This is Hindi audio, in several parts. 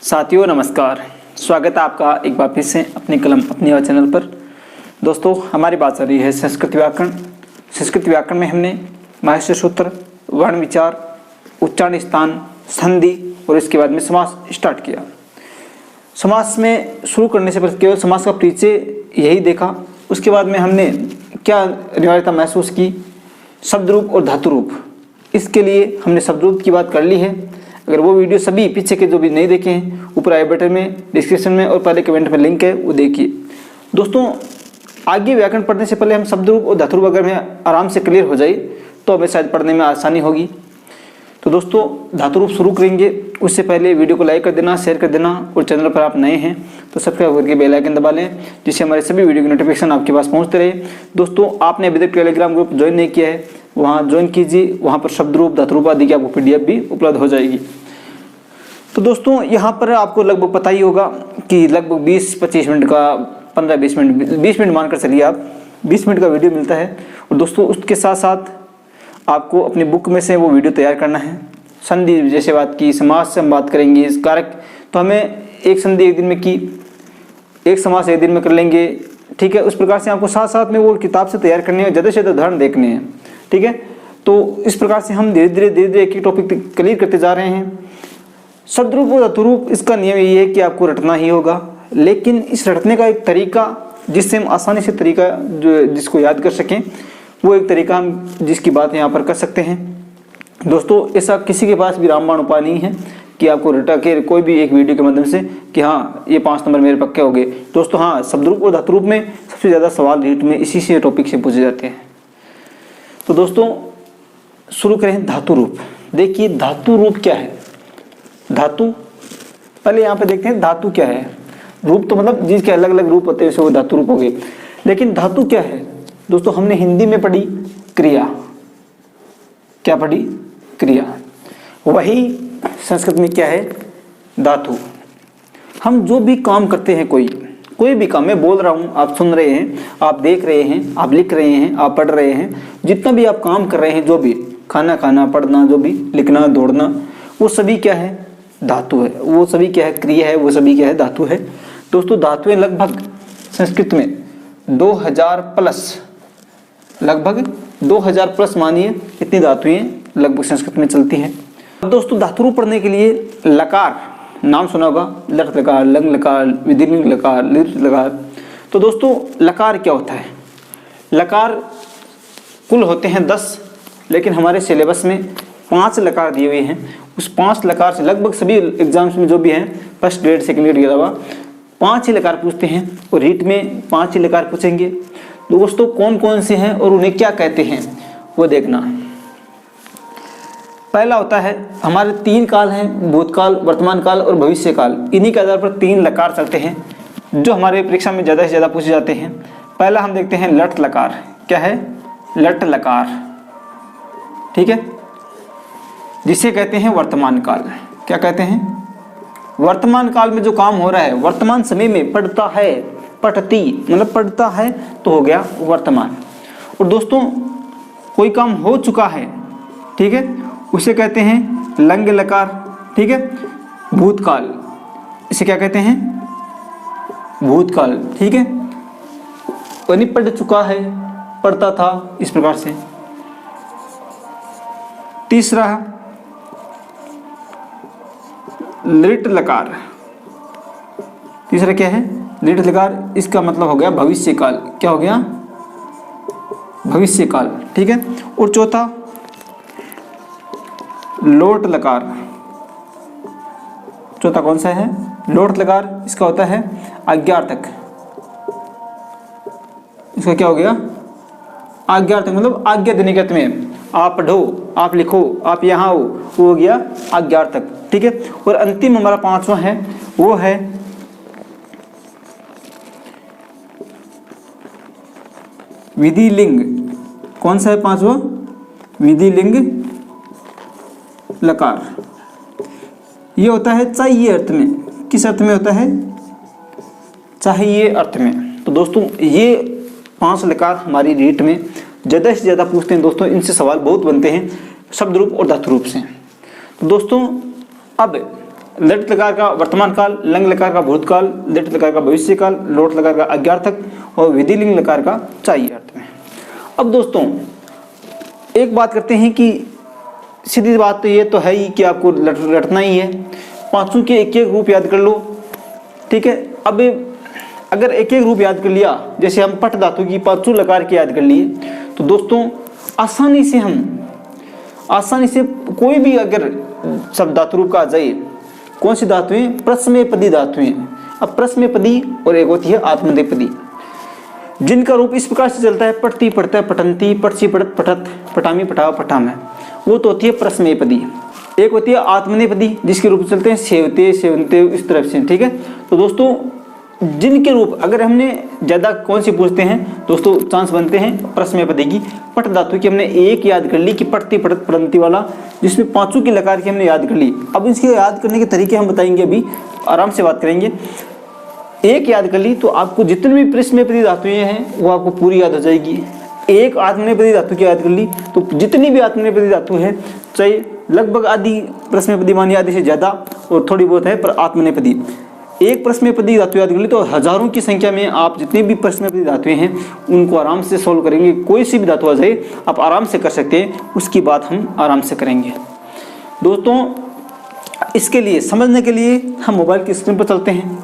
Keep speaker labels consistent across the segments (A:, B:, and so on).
A: साथियों नमस्कार, स्वागत है आपका एक बार फिर से अपनी कलम अपनी आवाज़ चैनल पर। दोस्तों हमारी बात चल रही है संस्कृत व्याकरण। संस्कृत व्याकरण में हमने महर्षि सूत्र, वर्ण विचार, उच्चारण स्थान, संधि और इसके बाद में समास स्टार्ट किया। समास में शुरू करने से पहले केवल समास का परिचय यही देखा। उसके बाद में हमने क्या अनिवार्यता महसूस की, शब्द रूप और धातु रूप। इसके लिए हमने शब्द रूप की बात कर ली है। अगर वो वीडियो सभी पीछे के जो भी नहीं देखे हैं, ऊपर आई बटन में, डिस्क्रिप्शन में और पहले कमेंट में लिंक है, वो देखिए। दोस्तों आगे व्याकरण पढ़ने से पहले हम शब्द रूप और धातु रूप अगर में आराम से क्लियर हो जाए तो हमें शायद पढ़ने में आसानी होगी। तो दोस्तों धातु रूप शुरू करेंगे। उससे पहले वीडियो को लाइक कर देना, शेयर कर देना और चैनल पर आप नए हैं तो सब्सक्राइब करके बेल आइकन दबा लें, जिससे हमारे सभी वीडियो की नोटिफिकेशन आपके पास पहुंचते रहे। दोस्तों आपने अभी तक टेलीग्राम ग्रुप ज्वाइन नहीं किया है, वहाँ ज्वाइन कीजिए। वहाँ पर शब्द रूप, धातु रूप आदि की आपको PDF भी उपलब्ध हो जाएगी। तो दोस्तों यहाँ पर आपको लगभग पता ही होगा कि लगभग 20-25 मिनट का 15-20 मिनट 20 मिनट मानकर चलिए आप, 20 मिनट का वीडियो मिलता है। और दोस्तों उसके साथ साथ आपको अपनी बुक में से वो वीडियो तैयार करना है। संधि जैसे बात की, समास से हम बात करेंगे, कारक तो हमें एक संधि एक दिन में की, एक समास एक दिन में कर लेंगे, ठीक है। उस प्रकार से आपको साथ साथ में वो किताब से तैयार करने हैं, ज़्यादा से ज़्यादा उदाहरण देखने हैं, ठीक है। तो इस प्रकार से हम धीरे धीरे एक एक टॉपिक क्लियर करते जा रहे हैं। शब्द रूप और धातु रूप, इसका नियम ये है कि आपको रटना ही होगा, लेकिन इस रटने का एक तरीका जिससे हम आसानी से तरीका जो जिसको याद कर सकें, वो एक तरीका हम जिसकी बात यहाँ पर कर सकते हैं। दोस्तों ऐसा किसी के पास भी रामबाण उपाय नहीं है कि आपको रटा के कोई भी एक वीडियो के माध्यम से कि हाँ ये 5 नंबर मेरे पक्के हो गए। दोस्तों हाँ, शब्द रूप और धातु रूप में सबसे ज़्यादा सवाल रीट में इसी से टॉपिक से पूछे जाते हैं। तो दोस्तों शुरू करें धातु रूप। देखिए धातु रूप क्या है। धातु पहले यहाँ पे देखते हैं धातु क्या है। रूप तो मतलब जिसके अलग अलग रूप होते हैं वैसे वो धातु रूप हो गए, लेकिन धातु क्या है। दोस्तों हमने हिंदी में पढ़ी क्रिया, क्या पढ़ी? क्रिया। वही संस्कृत में क्या है? धातु। हम जो भी काम करते हैं, कोई भी काम, मैं बोल रहा हूँ, आप सुन रहे हैं, आप देख रहे हैं, आप लिख रहे हैं, आप पढ़ रहे हैं, जितना भी आप काम कर रहे हैं, जो भी खाना खाना, पढ़ना, जो भी लिखना, दौड़ना, वो सभी क्या है? धातु है। वो सभी क्या है? क्रिया है। वो सभी क्या है? धातु है। दोस्तों धातुएं लगभग संस्कृत में 2000 प्लस, लगभग 2000 प्लस मानिए इतनी धातुएं लगभग संस्कृत में चलती हैं। अब दोस्तों धातु रूप पढ़ने के लिए लकार नाम सुना होगा, लट लकार, लंग लकार, विधिलिंग लकार, लिट लकार। तो दोस्तों लकार क्या होता है? लकार कुल होते हैं 10, लेकिन हमारे सिलेबस में 5 लकार दिए हुए हैं। उस 5 लकार से लगभग सभी एग्जाम्स में जो भी हैं, फर्स्ट ग्रेड सेकंड ग्रेड के अलावा 5 ही लकार पूछते हैं, और रीट में 5 ही लकार पूछेंगे। दोस्तों कौन कौन से हैं और उन्हें क्या कहते हैं वो देखना। पहला होता है, हमारे 3 काल हैं, भूतकाल, वर्तमान काल और भविष्य काल। इन्हीं के आधार पर 3 लकार चलते हैं जो हमारे परीक्षा में ज़्यादा से ज़्यादा पूछे जाते हैं। पहला हम देखते हैं लट लकार। क्या है? लट लकार, ठीक है, जिसे कहते हैं वर्तमान काल। क्या कहते हैं? वर्तमान काल में जो काम हो रहा है, वर्तमान समय में पढ़ता है, पढ़ती मतलब पढ़ता है तो हो गया वर्तमान। और दोस्तों कोई काम हो चुका है, ठीक है, उसे कहते हैं लंग लकार, ठीक है। भूतकाल, इसे क्या कहते हैं? भूतकाल, ठीक है, यानी पढ़ चुका है, पढ़ता था, इस प्रकार से। तीसरा लिट लकार। तीसरा क्या है? लिट लकार। इसका मतलब हो गया भविष्य काल। क्या हो गया? भविष्य काल, ठीक है। और चौथा लोट लकार। चौथा कौन सा है? लोट लकार। इसका होता है आज्ञार्थक। इसका क्या हो गया? आज्ञार्थक, मतलब आज्ञा देने के अर्थ में, आप पढ़ो, आप लिखो, आप यहाँ हो, वो हो गया आज्ञार्थक, ठीक है। और अंतिम हमारा 5वां है, वो है विधिलिंग। कौन सा है 5वां? विधिलिंग लकार। ये होता है चाहिए अर्थ में। किस अर्थ में होता है? चाहिए अर्थ में। तो दोस्तों ये 5 लकार हमारी रीट में ज़्यादा से ज़्यादा पूछते हैं। दोस्तों इनसे सवाल बहुत बनते हैं, शब्द रूप और धातु रूप से। तो दोस्तों अब लट लकार का वर्तमान काल, लंग लकार का भूतकाल, लिट लकार का भविष्य काल, लोट लकार का अज्ञार्थक और विधिलिंग लकार का चाहिए अर्थ में। अब दोस्तों एक बात करते हैं कि सीधी बात तो ये तो है ही कि आपको रटना ही है, पांचों के एक एक रूप याद कर लो, ठीक है। अब अगर एक एक रूप याद कर लिया, जैसे हम पट धातु की पांचों लकार के याद कर लिए, तो दोस्तों आसानी से कोई भी अगर शब्द धातु रूप का आ जाए, कौन सी धातुएं? प्रश्मेपदी धातुएं। अब प्रश्मेपदी और एक होती है आत्मनेपदी, जिनका रूप इस प्रकार से चलता है पठती पठता पठंती पठसी पठत पठत पठामी पठाव पठाम है, वो तो होती है प्रश्मेपदी। एक होती है आत्मनेपदी जिसके रूप चलते हैं सेवते सेवनते, इस तरफ से, ठीक है। तो दोस्तों जिनके रूप अगर हमने ज्यादा कौन सी पूछते हैं दोस्तों, चांस बनते हैं प्रश्मेपदी की। पट धातु की हमने एक याद कर ली कि पठती पठत पठंती वाला, जिसमें पांचों की लकार की हमने याद कर ली। अब इसके याद करने के तरीके हम बताएंगे, अभी आराम से बात करेंगे। एक याद कर ली तो आपको जितनी भी प्रश्मेपदी धातुएं हैं वो आपको पूरी याद हो जाएगी। एक आत्मनेपदी धातु की याद कर ली तो जितनी भी आत्मनेपदी धातु है, चाहे लगभग आधी प्रश्मेपदी मानी आधी से ज्यादा और थोड़ी बहुत है पर आत्मनेपदी, एक प्रश्मेपदी धातु याद कर ली तो हजारों की संख्या में आप जितनी भी प्रश्मेपदी धातुएं हैं उनको आराम से सोल्व करेंगे। कोई सी भी धातु आ जाए आप आराम से कर सकते हैं, उसकी बात हम आराम से करेंगे। दोस्तों इसके लिए समझने के लिए हम मोबाइल की स्क्रीन पर चलते हैं,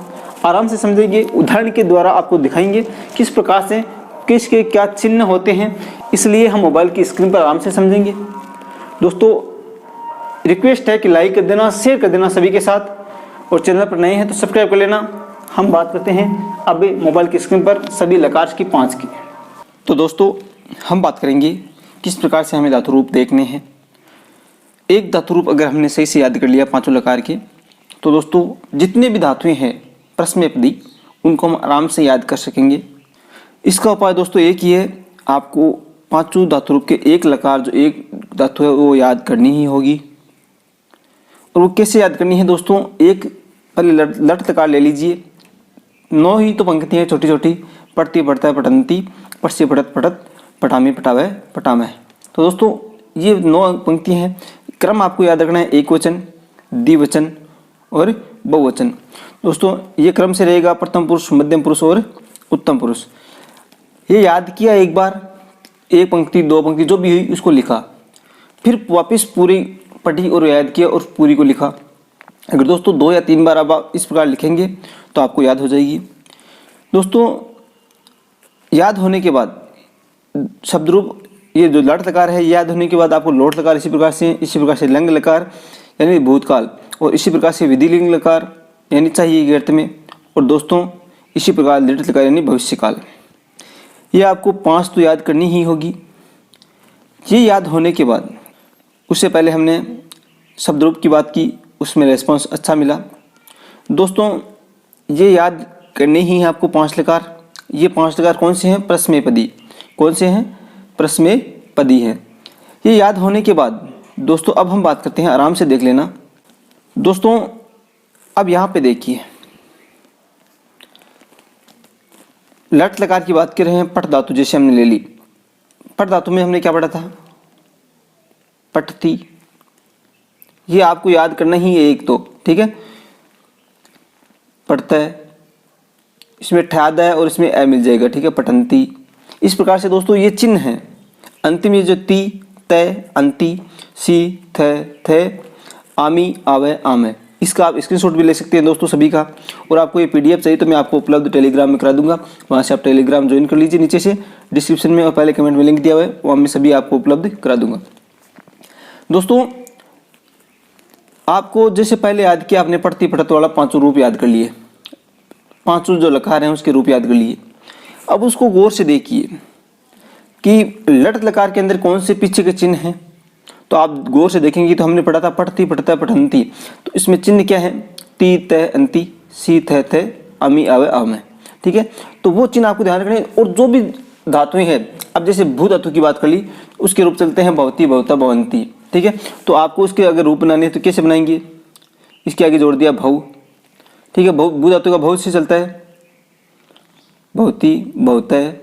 A: आराम से समझेंगे, उदाहरण के द्वारा आपको दिखाएंगे किस प्रकार से किसके क्या चिन्ह होते हैं, इसलिए हम मोबाइल की स्क्रीन पर आराम से समझेंगे। दोस्तों रिक्वेस्ट है कि लाइक कर देना, शेयर कर देना सभी के साथ, और चैनल पर नए हैं तो सब्सक्राइब कर लेना। हम बात करते हैं अब मोबाइल की स्क्रीन पर सभी लकार की 5 की। तो दोस्तों हम बात करेंगे किस प्रकार से हमें धातु रूप देखने हैं। एक धातु रूप अगर हमने सही से याद कर लिया पांचों लकार के, तो दोस्तों जितने भी धातुएं हैं प्रश्मेपदी उनको हम आराम से याद कर सकेंगे। इसका उपाय दोस्तों एक ही है, आपको पांचों धातु रूप के एक लकार जो एक धातु है वो याद करनी ही होगी। और वो कैसे याद करनी है दोस्तों, एक पहले लट लकार ले लीजिए, 9 ही तो पंक्तियाँ छोटी छोटी, पठती पठता पठंती पठसी पठत पठत पठामी पठावे पठामे। तो दोस्तों ये 9 पंक्तियाँ हैं। क्रम आपको याद रखना है, एक वचन, द्विवचन और बहुवचन। दोस्तों ये क्रम से रहेगा प्रथम पुरुष, मध्यम पुरुष और उत्तम पुरुष। ये याद किया एक बार, एक पंक्ति 2 पंक्ति जो भी हुई उसको लिखा, फिर वापस पूरी पढ़ी और याद किया और पूरी को लिखा। अगर दोस्तों 2 या 3 बार आप इस प्रकार लिखेंगे तो आपको याद हो जाएगी। दोस्तों याद होने के बाद शब्द रूप ये जो लट लकार है याद होने के बाद आपको लोट लकार इसी प्रकार से लंग लकार यानी भूतकाल, और इसी प्रकार से विधिलिंग लकार यानी चाहिए अर्थ में, और दोस्तों इसी प्रकार लिट लकार यानी भविष्यकाल। ये आपको 5 तो याद करनी ही होगी। ये याद होने के बाद उससे पहले हमने शब्द रूप की बात की, उसमें रेस्पॉन्स अच्छा मिला। दोस्तों ये याद करने ही है आपको 5 लकार। ये 5 लकार कौन से हैं? प्रश्मेपदी। कौन से हैं? प्रश्मेपदी हैं। ये याद होने के बाद दोस्तों अब हम बात करते हैं, आराम से देख लेना। दोस्तों अब यहाँ पे देखिए, लट लकार की बात कर रहे हैं। पट धातु जैसे हमने ले ली, पट धातु में हमने क्या पढ़ा था? पठती। ये आपको याद करना ही है एक तो, ठीक है। पढ़ता है, इसमें ठहद है और इसमें ए मिल जाएगा, ठीक है, पठंती। इस प्रकार से दोस्तों ये चिन्ह हैं। अंतिम ये जो ती तय अंति सी थे आमी आवे आमे, इसका आप स्क्रीनशॉट भी ले सकते हैं दोस्तों सभी का। और आपको ये पीडीएफ चाहिए तो मैं आपको उपलब्ध टेलीग्राम में करा दूंगा, वहाँ से आप टेलीग्राम ज्वाइन कर लीजिए। नीचे से डिस्क्रिप्शन में और पहले कमेंट में लिंक दिया हुआ है, वहाँ में सभी आपको उपलब्ध करा दूंगा। दोस्तों आपको जैसे पहले याद किया आपने पठती पठत वाला 5 रूप याद कर लिए, 5 जो लकार हैं उसके रूप याद कर लिए। अब उसको गौर से देखिए कि लट लकार के अंदर कौन से पीछे के चिन्ह हैं। तो आप गौर से देखेंगे तो हमने पढ़ा था पठती पठता पठंती, तो इसमें चिन्ह क्या है? ती तय अंति सी थे अमी आवे आमे, ठीक है। तो वो चिन्ह आपको ध्यान रखने। और जो भी धातुएं हैं, अब जैसे भू धातु की बात कर ली, उसके रूप चलते हैं भवती भवता भवंती, ठीक है। तो आपको उसके अगर रूप बनाने हैं तो कैसे बनाएंगे? इसके आगे जोड़ दिया भव, ठीक है। भू धातु का भव से चलता है भवती भवतय,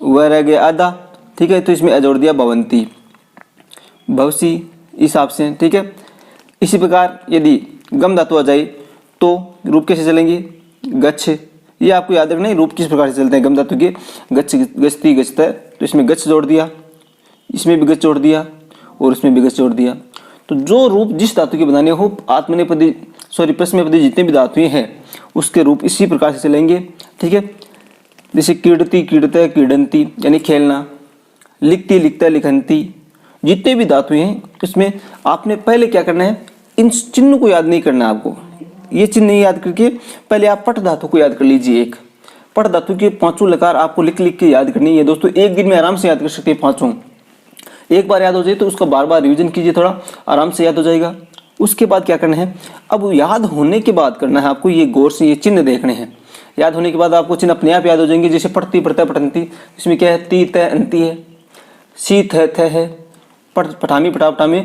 A: वह रह गया आधा, ठीक है। तो इसमें जोड़ दिया भवंती भवसी, इस हिसाब से, ठीक है। इसी प्रकार यदि
B: गम धातु आ जाए तो रूप कैसे चलेंगे, गच्छ। ये आपको याद रखना है रूप किस प्रकार से चलते हैं गम धातु के, गच्छ गच्छति गच्छता, तो इसमें गच्छ जोड़ दिया, इसमें भी गच्छ जोड़ दिया और इसमें भी गच्छ जोड़ दिया। तो जो रूप जिस धातु के बनाने हो आत्मनेपदी परस्मैपदी जितने भी धातुएं हैं उसके रूप इसी प्रकार से चलेंगे, ठीक है। जैसे क्रीडति क्रीडता क्रीडंती यानी खेलना, लिखती लिखता लिखंती, जितने भी धातुएं हैं इसमें आपने पहले क्या करना है, इन चिन्ह को याद नहीं करना है आपको। ये चिन्ह नहीं याद करके पहले आप पट धातु को याद कर लीजिए। एक पट धातु के पांचों लकार आपको लिख लिख के याद करनी है दोस्तों। एक दिन में आराम से याद कर सकते हैं पांचों। एक बार याद हो जाए तो उसका बार बार रिवीजन कीजिए, थोड़ा आराम से याद हो जाएगा। उसके बाद क्या करना है, अब याद होने के बाद करना है आपको ये गौर से ये चिन्ह देखने हैं। याद होने के बाद आपको चिन्ह अपने आप याद हो जाएंगे। जैसे पढ़ती पढ़ता पठंती, इसमें क्या है, ती तय अंती है, सी थ है, पठ पठामी पठा पठामी,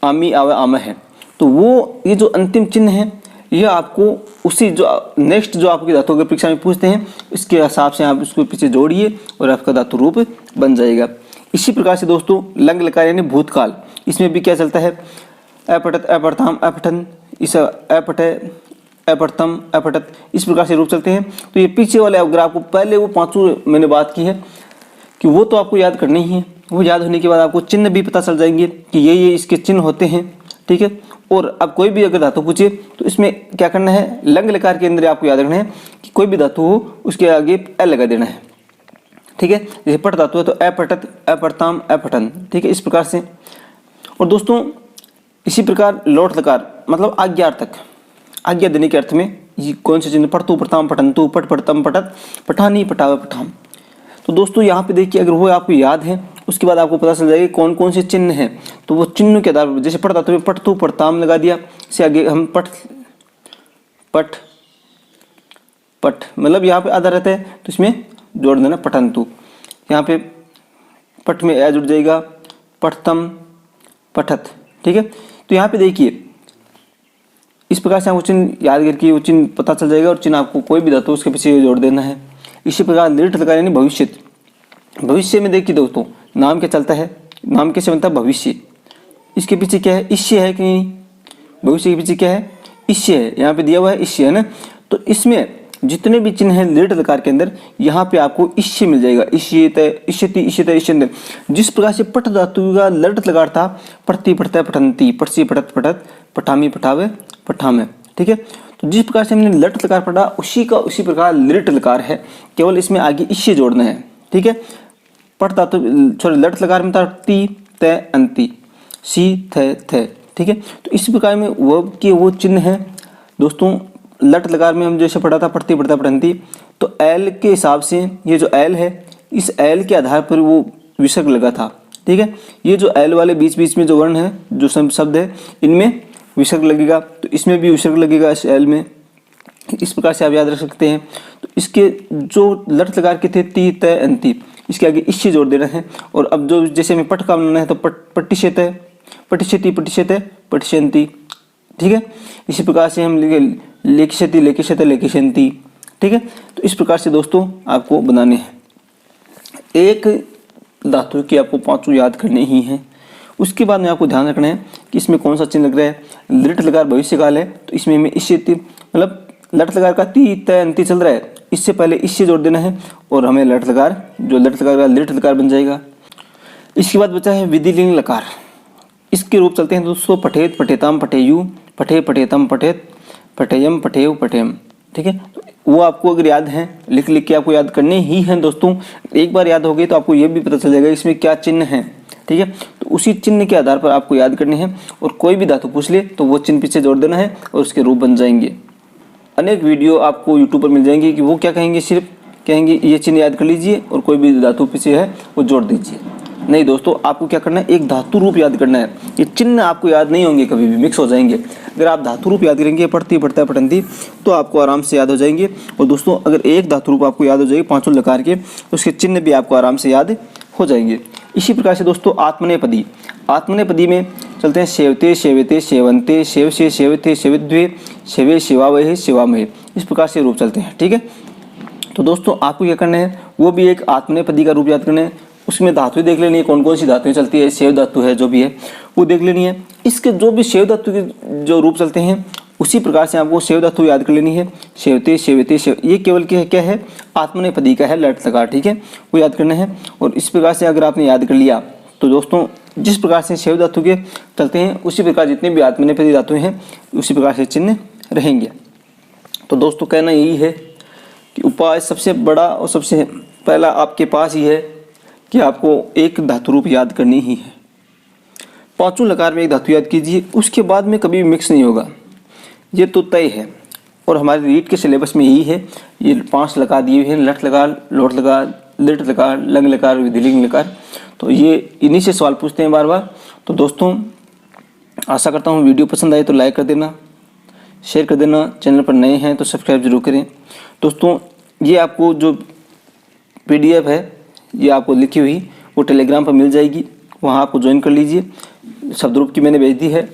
B: आमी आवे आम है। तो वो ये जो अंतिम चिन्ह है ये आपको उसी जो नेक्स्ट जो आपकी धातु की परीक्षा में पूछते हैं इसके हिसाब से आप उसको पीछे जोड़िए और आपका धातु रूप बन जाएगा। इसी प्रकार से दोस्तों लंग लकार यानी भूतकाल, इसमें भी क्या चलता है, अपठत अपठताम अपठन, इस अपठे अपठतम अपठत, इस प्रकार से रूप चलते हैं। तो ये पीछे वाले अगर आपको पहले वो पांचों मैंने बात की है कि वो तो आपको याद करनी ही है। वो याद होने के बाद आपको चिन्ह भी पता चल जाएंगे कि ये इसके चिन्ह होते हैं, ठीक है। और अब कोई भी अगर धातु पूछे तो इसमें क्या करना है, लंग लकार के अंदर आपको याद रखना है कि कोई भी धातु हो उसके आगे ए लगा देना है, ठीक है। जैसे पट धातु है तो अपठत अपठताम अपठन, ठीक है, इस प्रकार से। और दोस्तों इसी प्रकार लोट लकार मतलब आज्ञार्थक, आज्ञा देने के अर्थ में ये कौन से चिन्ह, पढ़तु पढ़ताम पठंतु, पट पढ़तम पठत, पठानी पठावे पठाम। तो दोस्तों यहाँ पे देखिए अगर वो आपको याद है उसके बाद आपको पता चल जाएगा कौन कौन से चिन्ह हैं। तो वो चिन्ह के आधार पर जैसे पढ़ धातु में पढ़तु पढ़ताम लगा दिया, इससे आगे हम पट पट पट मतलब यहाँ पे आधा रहता है तो इसमें जोड़ देना पठंतु। यहाँ पे पट में ए जुड़ जाएगा, पठतम पठत, ठीक है। तो यहाँ पे देखिए इस प्रकार से आपको चिन्ह याद करके वो चिन्ह पता चल जाएगा और चिन्ह आपको कोई भी धातु उसके पीछे जोड़ देना है। इसी प्रकार दृढ़ लकार यानी भविष्य, भविष्य में देखिए दोस्तों नाम क्या चलता है, नाम कैसे बनता है, भविष्य। इसके पीछे क्या है, इश्य है कि नहीं, भविष्य के पीछे क्या है, इश्य है, यहाँ पे दिया हुआ है इश्य है ना। तो इसमें जितने भी चिन्ह हैं दृढ़ लकार के अंदर यहाँ पे आपको इश्य मिल जाएगा, इश्यत इश्यति इश्यत इश्यन्त। जिस प्रकार से पट धातु का लट लकार था, पढ़ती पढ़ता पठंती, पढ़सी पठत पठत, पठामी पठावे पठामे, ठीक है। तो जिस प्रकार से हमने लट लकार पढ़ा उसी का उसी प्रकार लिट लकार है, केवल इसमें आगे इश्य जोड़ना है, ठीक है। पट धातु सॉरी लट लकार में था ती तय अंति, सी थे, ठीक है। तो इस प्रकार में वर्ब के वो चिन्ह है दोस्तों। लट लकार में हम जैसे पढ़ा था पढ़ती पढ़ता पढ़ंती, तो एल के हिसाब से ये जो एल है इस एल के आधार पर वो विसर्ग लगा था, ठीक है। ये जो एल वाले बीच बीच में जो वर्ण है जो शब्द है इनमें विसर्ग लगेगा, तो इसमें भी विसर्ग लगेगा इस एल में। इस प्रकार से आप याद रख सकते हैं। तो इसके जो लट लकार के थे ती तय अंति, इसके आगे इश्य जोड़ देना है। और अब जो जैसे हमें पट का बनाना है तो पट्टिशत है, पटिशति पटिशत है, पटिशंती, ठीक है। इसी प्रकार से हम लेखिशति लेखिशत लेखिशंती, ठीक है। तो इस प्रकार से दोस्तों आपको बनाने हैं। एक धातु की आपको पांचों याद करने ही हैं। उसके बाद में आपको ध्यान रखना है कि इसमें कौन सा चिन्ह लग रहा है। लिट लकार भविष्य काल है तो इसमें हमें इश्य मतलब लट लकार का ती तय अंति चल रहा है, इससे पहले इश्य जोड़ देना है और हमें लट लकार जो लट लकार का लिट लकार बन जाएगा। इसके बाद बचा है विधिलिंग लकार। इसके रूप चलते हैं दोस्तों पठेत पठेताम पठेयु, पठे पठेतम पठेत, पठेयम पठेयु पठेयम, ठीक है। तो वो आपको अगर याद है लिख लिख के आपको याद करने ही हैं दोस्तों। एक बार याद हो गई तो आपको ये भी पता चल जाएगा इसमें क्या चिन्ह है, ठीक है। तो उसी चिन्ह के आधार पर आपको याद करने हैं और कोई भी धातु पूछ ले तो वो चिन्ह पीछे जोड़ देना है और उसके रूप बन जाएंगे। अनेक वीडियो आपको यूट्यूब पर मिल जाएंगे कि वो क्या कहेंगे, सिर्फ कहेंगे ये चिन्ह याद कर लीजिए और कोई भी धातु पीछे है वो जोड़ दीजिए। नहीं दोस्तों, आपको क्या करना है, एक धातु रूप याद करना है। ये चिन्ह आपको याद नहीं होंगे, कभी भी मिक्स हो जाएंगे। अगर आप धातु रूप याद करेंगे पढ़ती पढ़ता पठंती तो आपको आराम से याद हो जाएंगे। और दोस्तों अगर एक धातु रूप आपको याद हो जाएगी पांचों लकार के तो उसके चिन्ह भी आपको आराम से याद हो जाएंगे। इसी प्रकार से दोस्तों आत्मनेपदी, आत्मनेपदी में चलते हैं सेवते सेवते सेवंते, सेव से सेवते सेविद्वे, सेवे सेवावहे सेवामहे, इस प्रकार से रूप चलते हैं, ठीक है। तो दोस्तों आपको क्या करना है, वो भी एक आत्मनेपदी का रूप याद करना है। उसमें धातुएं देख लेनी है कौन कौन सी धातुएं चलती है, सेव धातु है जो भी है वो देख लेनी है। इसके जो भी सेव धातु के जो रूप चलते हैं उसी प्रकार से आपको सेव धातु याद कर लेनी है। सेवते सेवते सेव, ये केवल क्या है, आत्मनेपदी का है लट लकार, ठीक है, वो याद करना है। और इस प्रकार से अगर आपने याद कर लिया तो दोस्तों जिस प्रकार से सेव धातु के चलते हैं उसी प्रकार जितने भी आत्मनेपदी धातु हैं उसी प्रकार से चिन्ह रहेंगे। तो दोस्तों कहना यही है कि उपाय सबसे बड़ा और सबसे पहला आपके पास ही है कि आपको एक धातु रूप याद करनी ही है। पांचों लकार में एक धातु याद कीजिए, उसके बाद में कभी भी मिक्स नहीं होगा, ये तो तय है। और हमारे रीट के सिलेबस में यही है, ये 5 लकार दिए हुए हैं, लट लकार, लोट लकार, लिट लकार, लंग लकार, विधिलिंग लकार। तो ये इन्हीं से सवाल पूछते हैं बार बार। तो दोस्तों आशा करता हूँ वीडियो पसंद आए तो लाइक कर देना, शेयर कर देना, चैनल पर नए हैं तो सब्सक्राइब जरूर करें। दोस्तों ये आपको जो PDF है ये आपको लिखी हुई वो टेलीग्राम पर मिल जाएगी, वहाँ आपको ज्वाइन कर लीजिए। शब्द रूप की मैंने भेज दी है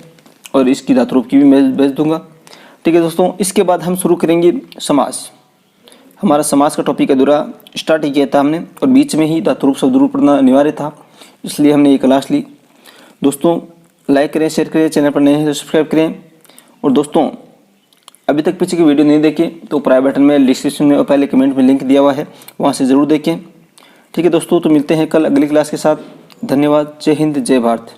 B: और इसकी धातु रूप की भी मैं भेज दूंगा, ठीक है दोस्तों। इसके बाद हम शुरू करेंगे समास। हमारा समास का टॉपिक अधूरा स्टार्ट ही किया था हमने और बीच में ही धातु रूप शब्द रूप पढ़ना अनिवार्य था, इसलिए हमने ये क्लास ली। दोस्तों लाइक करें, शेयर करें, चैनल पर नए हैं तो सब्सक्राइब करें। और दोस्तों अभी तक पीछे की वीडियो नहीं देखें तो प्राइवेट बटन में, डिस्क्रिप्शन में और पहले कमेंट में लिंक दिया हुआ है, वहाँ से ज़रूर देखें, ठीक है दोस्तों। तो मिलते हैं कल अगली क्लास के साथ। धन्यवाद। जय हिंद, जय भारत।